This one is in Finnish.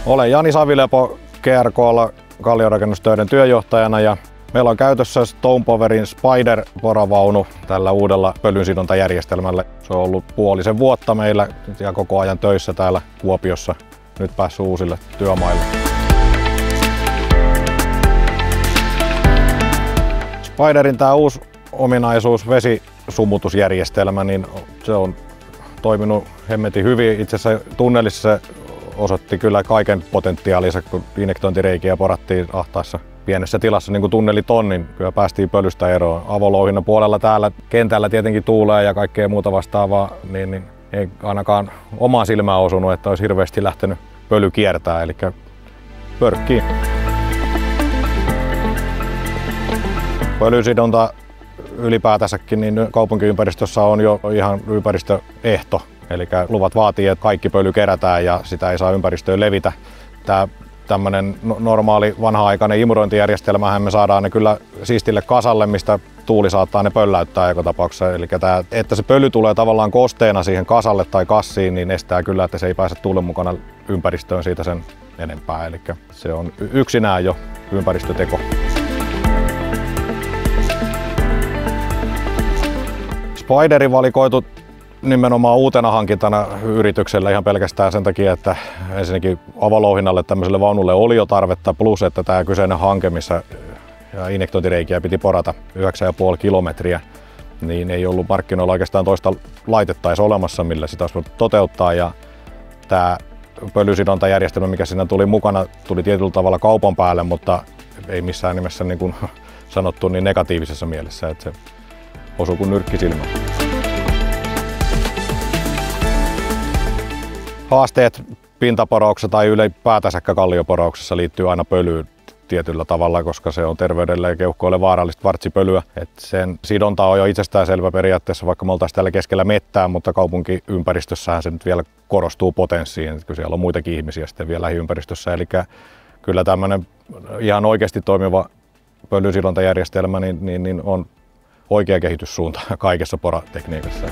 Olen Jani Savilepo GRK:lla kalliorakennustöiden työjohtajana ja meillä on käytössä Stonepowerin Spider-poravaunu tällä uudella pölynsidontajärjestelmällä. Se on ollut puolisen vuotta meillä ja koko ajan töissä täällä Kuopiossa. Nyt päässyt uusille työmaille. Spiderin tämä uusi ominaisuus, vesisumutusjärjestelmä, niin se on toiminut hemmetin hyvin. Itse asiassa tunnelissa se osoitti kyllä kaiken potentiaalinsa, kun injektointireikiä porattiin ahtaassa pienessä tilassa, niin kuin tunnelit on, niin kyllä päästiin pölystä eroon. Avolouhinnan puolella täällä kentällä tietenkin tuulee ja kaikkea muuta vastaavaa, niin ei ainakaan omaan silmään osunut, että olisi hirveästi lähtenyt pöly kiertää, eli pörkkiin. Pölysidonta ylipäätänsäkin niin kaupunkiympäristössä on jo ihan ympäristöehto. Eli luvat vaatii, että kaikki pöly kerätään ja sitä ei saa ympäristöön levitä. Tämmöinen normaali vanha-aikainen imurointijärjestelmähän me saadaan ne kyllä siistille kasalle, mistä tuuli saattaa ne pölläyttää joka tapauksessa. Eli että se pöly tulee tavallaan kosteena siihen kasalle tai kassiin, niin estää kyllä, että se ei pääse tuulen mukana ympäristöön siitä sen enempää. Eli se on yksinään jo ympäristöteko. Spideri valikoitu nimenomaan uutena hankintana yritykselle ihan pelkästään sen takia, että ensinnäkin avolouhinnalle tämmöiselle vaunulle oli jo tarvetta, plus että tämä kyseinen hanke, missä injektointireikiä piti porata 9,5 kilometriä, niin ei ollut markkinoilla oikeastaan toista laitetta edes olemassa, millä sitä olisi voinut toteuttaa. Ja tämä pölysidontajärjestelmä, mikä siinä tuli mukana, tuli tietyllä tavalla kaupan päälle, mutta ei missään nimessä niin kuin sanottu niin negatiivisessa mielessä, että se osui kuin nyrkki silmään. Haasteet pintaporauksessa tai ylipäätänsä kallioporauksessa liittyy aina pölyyn tietyllä tavalla, koska se on terveydelle ja keuhkoille vaarallista kvartsipölyä. Sen sidonta on jo itsestäänselvä periaatteessa, vaikka me oltaisiin täällä keskellä mettää, mutta kaupunkiympäristössähän se nyt vielä korostuu potenssiin, kun siellä on muitakin ihmisiä sitten vielä lähiympäristössä. Eli kyllä tämmöinen ihan oikeasti toimiva pölysidontajärjestelmä niin on oikea kehityssuunta kaikessa poratekniikassa.